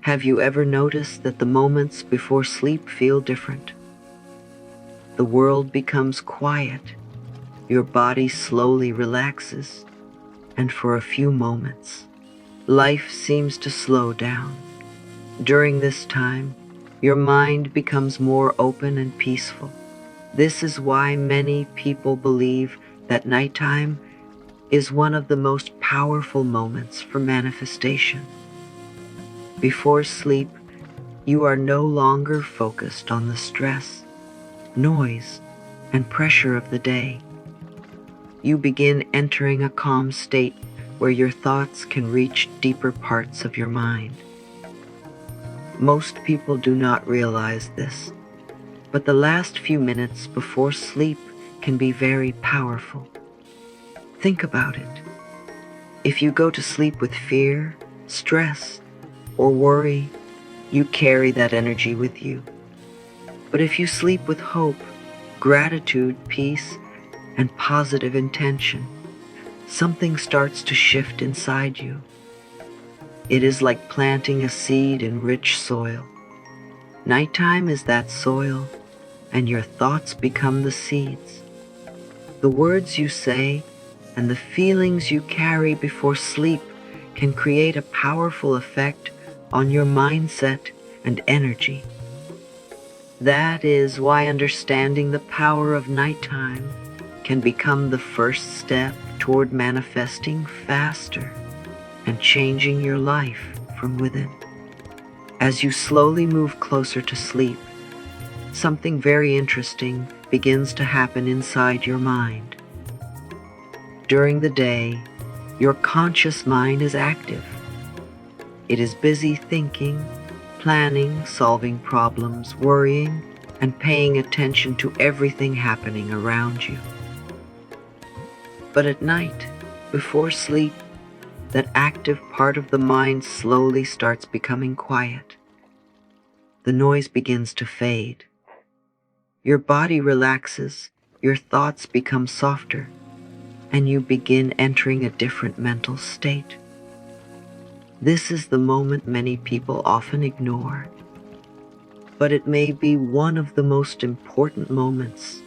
Have you ever noticed that the moments before sleep feel different? The world becomes quiet, your body slowly relaxes, and for a few moments, life seems to slow down. During this time, your mind becomes more open and peaceful. This is why many people believe that nighttime is one of the most powerful moments for manifestation. Before sleep, you are no longer focused on the stress, noise, and pressure of the day. You begin entering a calm state where your thoughts can reach deeper parts of your mind. Most people do not realize this, but the last few minutes before sleep can be very powerful. Think about it. If you go to sleep with fear, stress, or worry, you carry that energy with you. But if you sleep with hope, gratitude, peace, and positive intention, something starts to shift inside you. It is like planting a seed in rich soil. Nighttime is that soil, and your thoughts become the seeds. The words you say and the feelings you carry before sleep can create a powerful effect on your mindset and energy. That is why understanding the power of nighttime can become the first step toward manifesting faster and changing your life from within. As you slowly move closer to sleep, something very interesting begins to happen inside your mind. During the day, your conscious mind is active. It is busy thinking, planning, solving problems, worrying, and paying attention to everything happening around you. But at night, before sleep, that active part of the mind slowly starts becoming quiet. The noise begins to fade. Your body relaxes, your thoughts become softer, and you begin entering a different mental state. This is the moment many people often ignore, but it may be one of the most important moments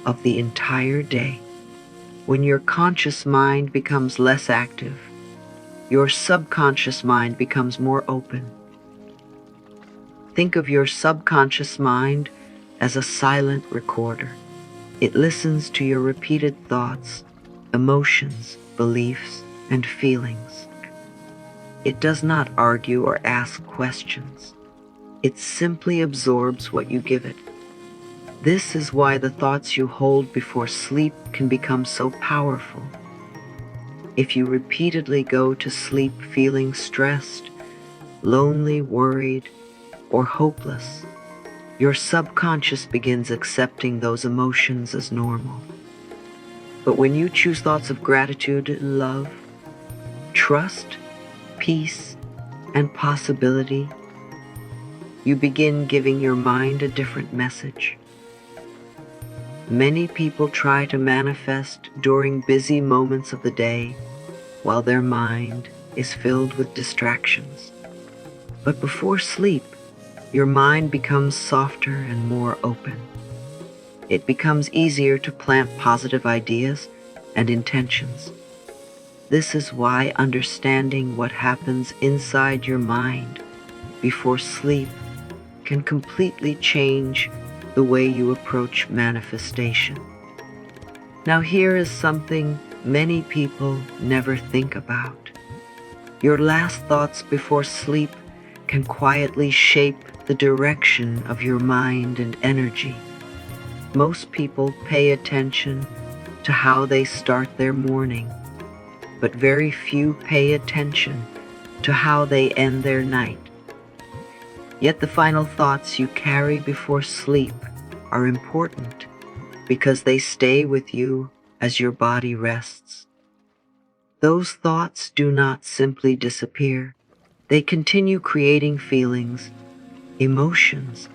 of the entire day. When your conscious mind becomes less active, your subconscious mind becomes more open. Think of your subconscious mind as a silent recorder. It listens to your repeated thoughts, emotions, beliefs, and feelings. It does not argue or ask questions. It simply absorbs what you give it. This is why the thoughts you hold before sleep can become so powerful. If you repeatedly go to sleep feeling stressed, lonely, worried, or hopeless, your subconscious begins accepting those emotions as normal. But when you choose thoughts of gratitude and love, trust, peace, and possibility, you begin giving your mind a different message. Many people try to manifest during busy moments of the day while their mind is filled with distractions. But before sleep, your mind becomes softer and more open. It becomes easier to plant positive ideas and intentions. This is why understanding what happens inside your mind before sleep can completely change the way you approach manifestation. Now here is something many people never think about. Your last thoughts before sleep can quietly shape the direction of your mind and energy. Most people pay attention to how they start their morning, but very few pay attention to how they end their night. Yet the final thoughts you carry before sleep are important because they stay with you as your body rests. Those thoughts do not simply disappear. They continue creating feelings, emotions,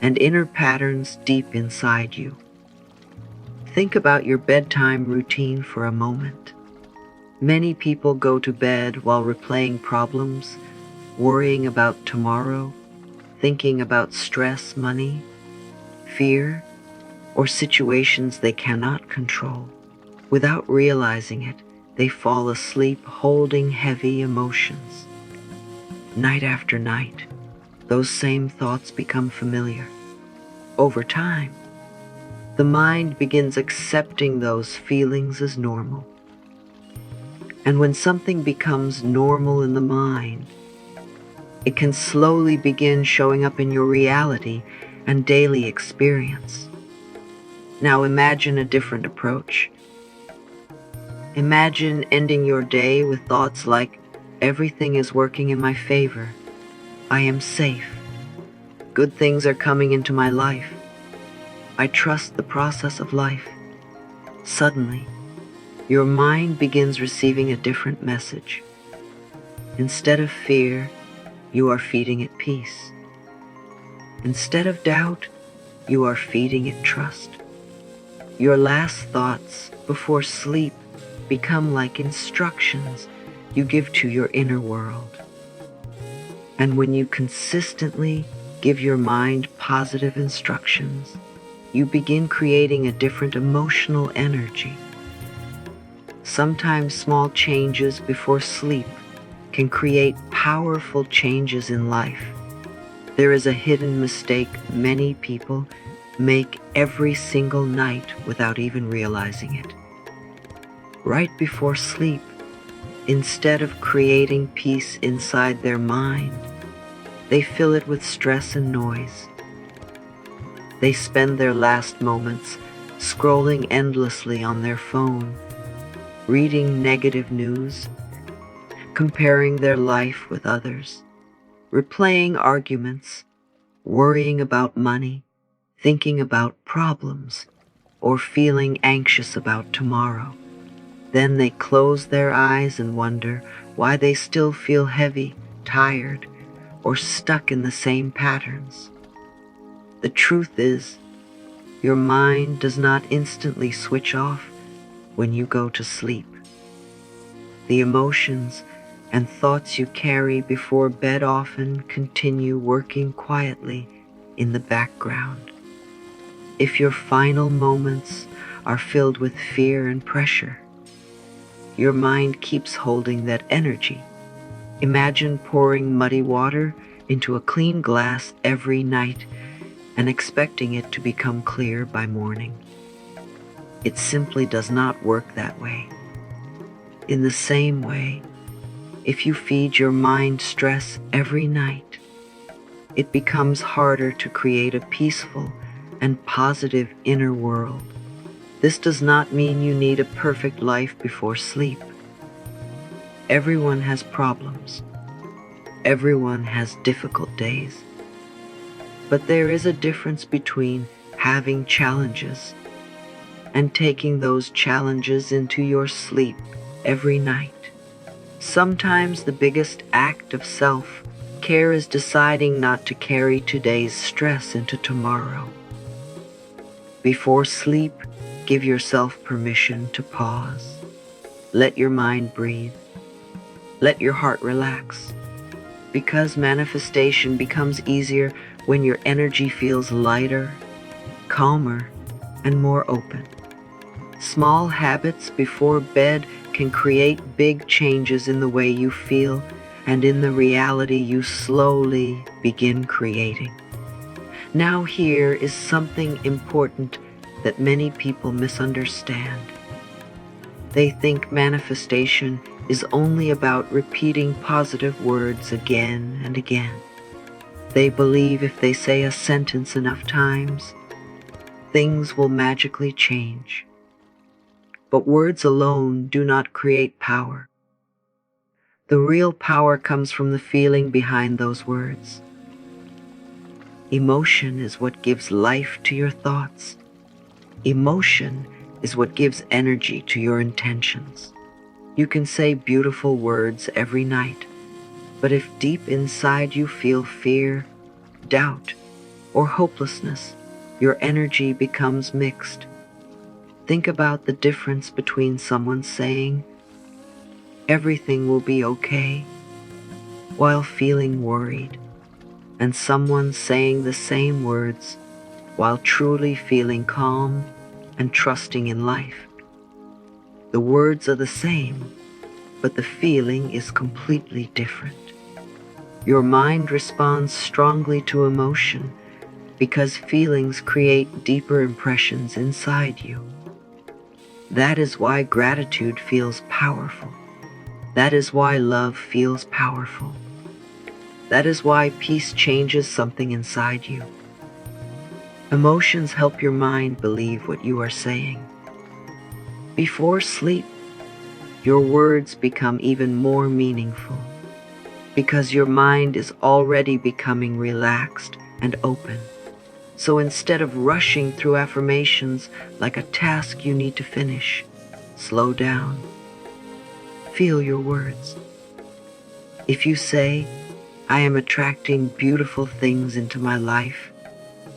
and inner patterns deep inside you. Think about your bedtime routine for a moment. Many people go to bed while replaying problems, worrying about tomorrow, thinking about stress, money, fear, or situations they cannot control. Without realizing it, they fall asleep holding heavy emotions. Night after night, those same thoughts become familiar. Over time, the mind begins accepting those feelings as normal. And when something becomes normal in the mind, it can slowly begin showing up in your reality and daily experience. Now imagine a different approach. Imagine ending your day with thoughts like, everything is working in my favor. I am safe. Good things are coming into my life. I trust the process of life. Suddenly, your mind begins receiving a different message. Instead of fear, you are feeding it peace. Instead of doubt, you are feeding it trust. Your last thoughts before sleep become like instructions you give to your inner world. And when you consistently give your mind positive instructions, you begin creating a different emotional energy. Sometimes small changes before sleep can create powerful changes in life. There is a hidden mistake many people make every single night without even realizing it. Right before sleep, instead of creating peace inside their mind, they fill it with stress and noise. They spend their last moments scrolling endlessly on their phone, reading negative news, comparing their life with others, replaying arguments, worrying about money, thinking about problems, or feeling anxious about tomorrow. Then they close their eyes and wonder why they still feel heavy, tired, or stuck in the same patterns. The truth is, your mind does not instantly switch off when you go to sleep. The emotions and thoughts you carry before bed often continue working quietly in the background. If your final moments are filled with fear and pressure, your mind keeps holding that energy. Imagine pouring muddy water into a clean glass every night and expecting it to become clear by morning. It simply does not work that way. In the same way, if you feed your mind stress every night, it becomes harder to create a peaceful and positive inner world. This does not mean you need a perfect life before sleep. Everyone has problems. Everyone has difficult days. But there is a difference between having challenges and taking those challenges into your sleep every night. Sometimes the biggest act of self-care is deciding not to carry today's stress into tomorrow. Before sleep, give yourself permission to pause. Let your mind breathe. Let your heart relax. Because manifestation becomes easier when your energy feels lighter, calmer, and more open. Small habits before bed can create big changes in the way you feel and in the reality you slowly begin creating. Now here is something important that many people misunderstand. They think manifestation is only about repeating positive words again and again. They believe if they say a sentence enough times, things will magically change. But words alone do not create power. The real power comes from the feeling behind those words. Emotion is what gives life to your thoughts. Emotion is what gives energy to your intentions. You can say beautiful words every night, but if deep inside you feel fear, doubt, or hopelessness, your energy becomes mixed. Think about the difference between someone saying, "Everything will be okay," while feeling worried, and someone saying the same words while truly feeling calm and trusting in life. The words are the same, but the feeling is completely different. Your mind responds strongly to emotion because feelings create deeper impressions inside you. That is why gratitude feels powerful. That is why love feels powerful. That is why peace changes something inside you. Emotions help your mind believe what you are saying. Before sleep, your words become even more meaningful because your mind is already becoming relaxed and open. So instead of rushing through affirmations like a task you need to finish, slow down. Feel your words. If you say, "I am attracting beautiful things into my life,"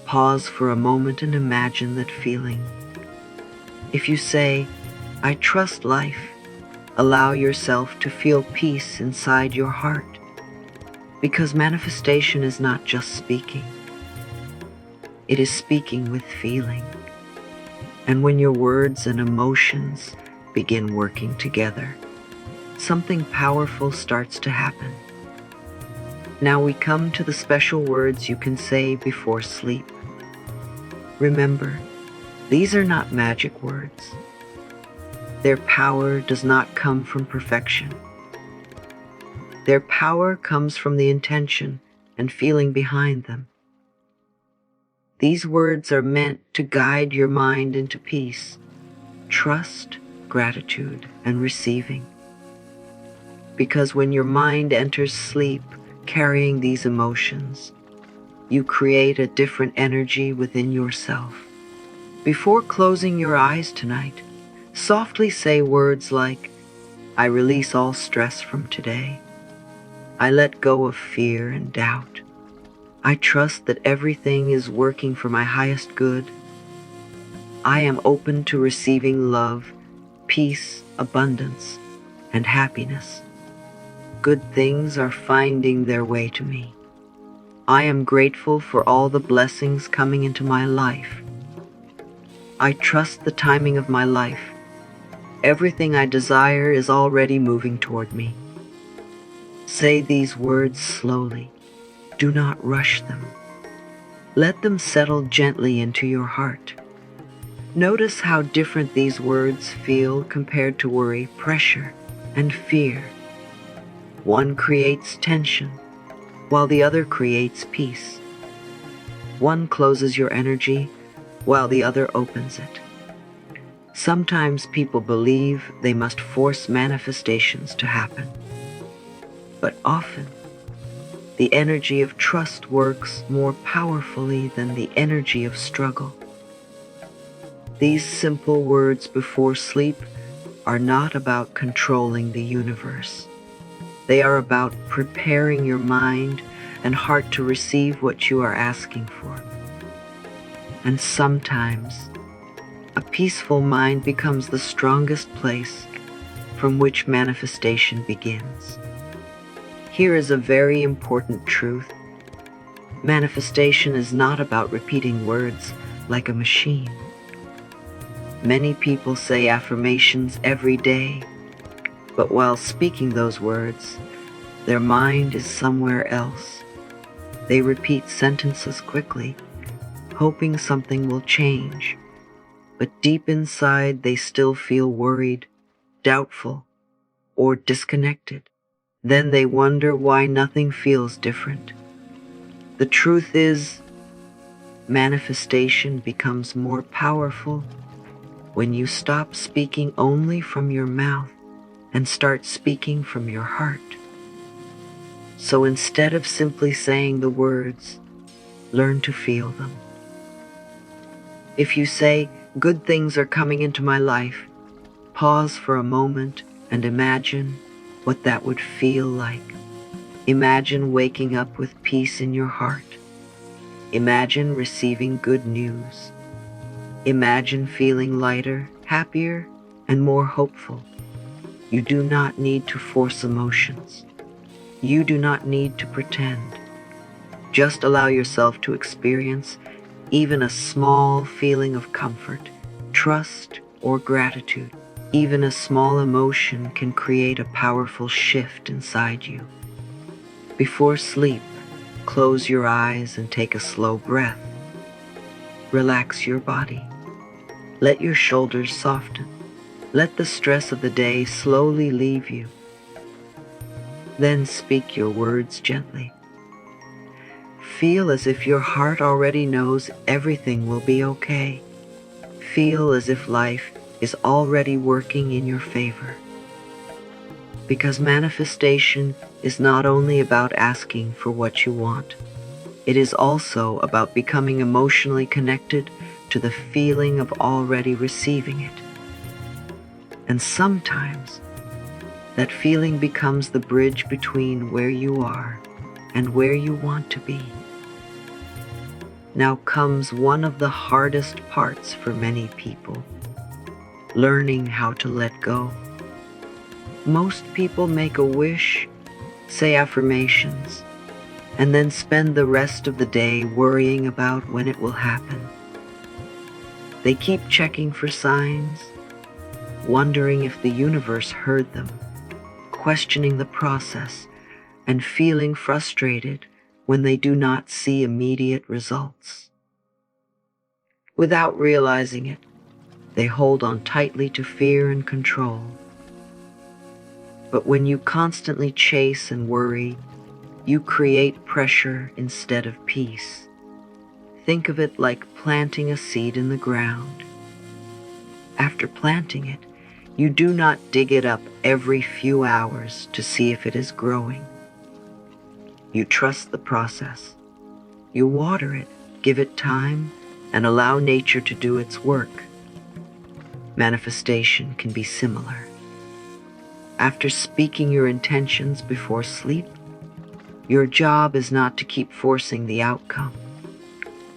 pause for a moment and imagine that feeling. If you say, "I trust life," allow yourself to feel peace inside your heart. Because manifestation is not just speaking. It is speaking with feeling. And when your words and emotions begin working together, something powerful starts to happen. Now we come to the special words you can say before sleep. Remember, these are not magic words. Their power does not come from perfection. Their power comes from the intention and feeling behind them. These words are meant to guide your mind into peace, trust, gratitude, and receiving. Because when your mind enters sleep carrying these emotions, you create a different energy within yourself. Before closing your eyes tonight, softly say words like, "I release all stress from today. I let go of fear and doubt. I trust that everything is working for my highest good. I am open to receiving love, peace, abundance, and happiness. Good things are finding their way to me. I am grateful for all the blessings coming into my life. I trust the timing of my life. Everything I desire is already moving toward me." Say these words slowly. Do not rush them. Let them settle gently into your heart. Notice how different these words feel compared to worry, pressure, and fear. One creates tension, while the other creates peace. One closes your energy, while the other opens it. Sometimes people believe they must force manifestations to happen. But often, the energy of trust works more powerfully than the energy of struggle. These simple words before sleep are not about controlling the universe. They are about preparing your mind and heart to receive what you are asking for. And sometimes, a peaceful mind becomes the strongest place from which manifestation begins. Here is a very important truth. Manifestation is not about repeating words like a machine. Many people say affirmations every day, but while speaking those words, their mind is somewhere else. They repeat sentences quickly, hoping something will change, but deep inside they still feel worried, doubtful, or disconnected. Then they wonder why nothing feels different. The truth is, manifestation becomes more powerful when you stop speaking only from your mouth and start speaking from your heart. So instead of simply saying the words, learn to feel them. If you say, "Good things are coming into my life," pause for a moment and imagine what that would feel like. Imagine waking up with peace in your heart. Imagine receiving good news. Imagine feeling lighter, happier, and more hopeful. You do not need to force emotions. You do not need to pretend. Just allow yourself to experience even a small feeling of comfort, trust, or gratitude. Even a small emotion can create a powerful shift inside you. Before sleep, close your eyes and take a slow breath. Relax your body. Let your shoulders soften. Let the stress of the day slowly leave you. Then speak your words gently. Feel as if your heart already knows everything will be okay. Feel as if life is already working in your favor. Because manifestation is not only about asking for what you want, it is also about becoming emotionally connected to the feeling of already receiving it. And sometimes, that feeling becomes the bridge between where you are and where you want to be. Now comes one of the hardest parts for many people: learning how to let go. Most people make a wish, say affirmations, and then spend the rest of the day worrying about when it will happen. They keep checking for signs, wondering if the universe heard them, questioning the process, and feeling frustrated when they do not see immediate results. Without realizing it, they hold on tightly to fear and control. But when you constantly chase and worry, you create pressure instead of peace. Think of it like planting a seed in the ground. After planting it, you do not dig it up every few hours to see if it is growing. You trust the process. You water it, give it time, and allow nature to do its work. Manifestation can be similar. After speaking your intentions before sleep, your job is not to keep forcing the outcome.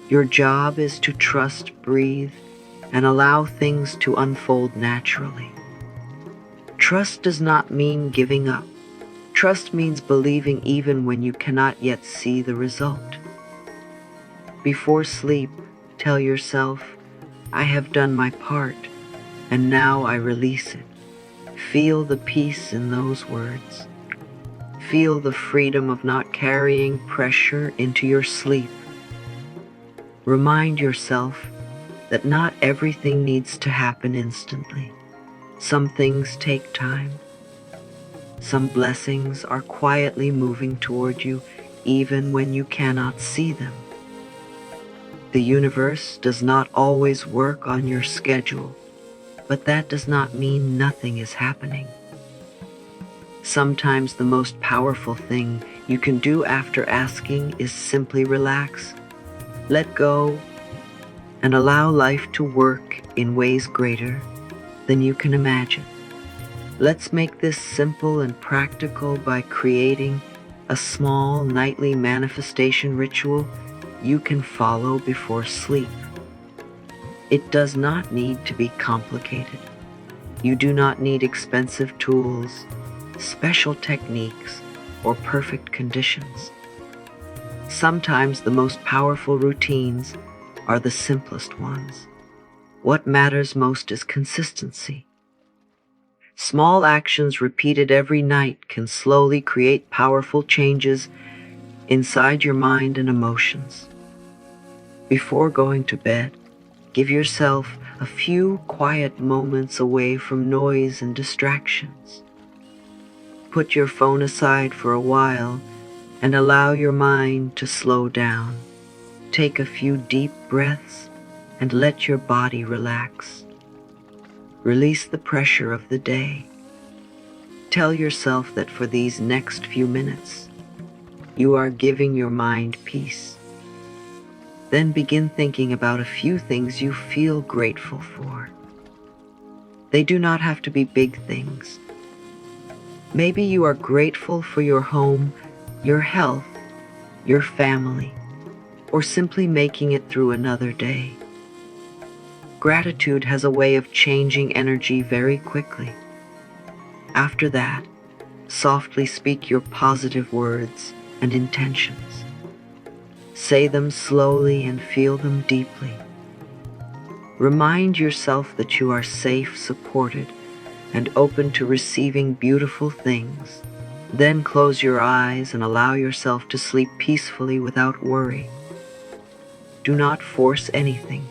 Your job is to trust, breathe, and allow things to unfold naturally. Trust does not mean giving up. Trust means believing even when you cannot yet see the result. Before sleep, tell yourself, I have done my part, and now I release it. Feel the peace in those words. Feel the freedom of not carrying pressure into your sleep. Remind yourself that not everything needs to happen instantly. Some things take time. Some blessings are quietly moving toward you even when you cannot see them. The universe does not always work on your schedule, but that does not mean nothing is happening. Sometimes the most powerful thing you can do after asking is simply relax, let go, and allow life to work in ways greater than you can imagine. Let's make this simple and practical by creating a small nightly manifestation ritual you can follow before sleep. It does not need to be complicated. You do not need expensive tools, special techniques, or perfect conditions. Sometimes the most powerful routines are the simplest ones. What matters most is consistency. Small actions repeated every night can slowly create powerful changes inside your mind and emotions. Before going to bed, give yourself a few quiet moments away from noise and distractions. Put your phone aside for a while and allow your mind to slow down. Take a few deep breaths and let your body relax. Release the pressure of the day. Tell yourself that for these next few minutes, you are giving your mind peace. Then begin thinking about a few things you feel grateful for. They do not have to be big things. Maybe you are grateful for your home, your health, your family, or simply making it through another day. Gratitude has a way of changing energy very quickly. After that, Softly speak your positive words and intentions. Say them slowly and feel them deeply. Remind yourself that you are safe, supported, and open to receiving beautiful things. Then close your eyes and allow yourself to sleep peacefully without worry. Do not force anything.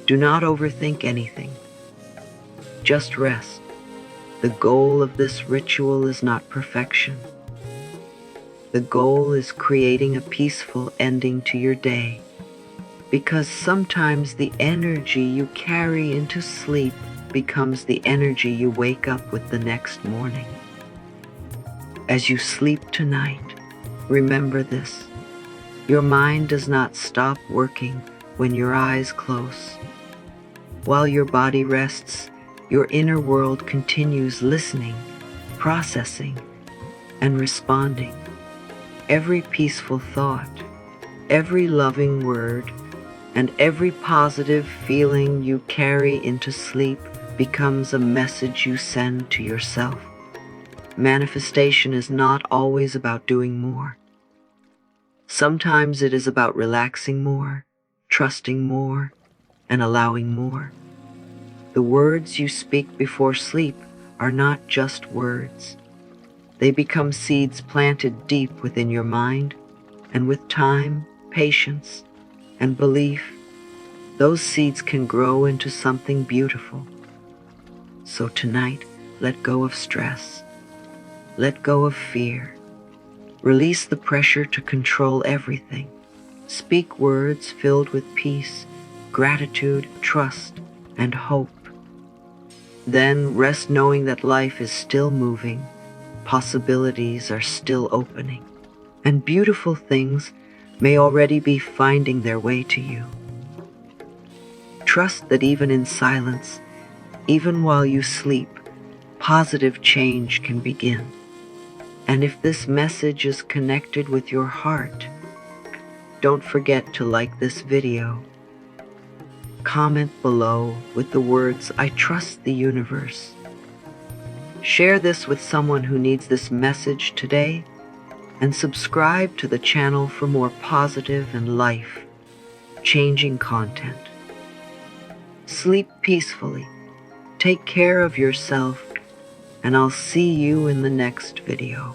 Do not overthink anything. Just rest. The goal of this ritual is not perfection. The goal is creating a peaceful ending to your day, because sometimes the energy you carry into sleep becomes the energy you wake up with the next morning. As you sleep tonight, remember this: your mind does not stop working when your eyes close. While your body rests, your inner world continues listening, processing, and responding. Every peaceful thought, every loving word, and every positive feeling you carry into sleep becomes a message you send to yourself. Manifestation is not always about doing more. Sometimes it is about relaxing more, trusting more, and allowing more. The words you speak before sleep are not just words. They become seeds planted deep within your mind, and with time, patience, and belief, those seeds can grow into something beautiful. So tonight, let go of stress. Let go of fear. Release the pressure to control everything. Speak words filled with peace, gratitude, trust, and hope. Then rest knowing that life is still moving, possibilities are still opening, and beautiful things may already be finding their way to you. Trust that even in silence, even while you sleep, positive change can begin. And if this message is connected with your heart, don't forget to like this video. Comment below with the words, "I trust the universe." Share this with someone who needs this message today, and subscribe to the channel for more positive and life-changing content. Sleep peacefully, take care of yourself, and I'll see you in the next video.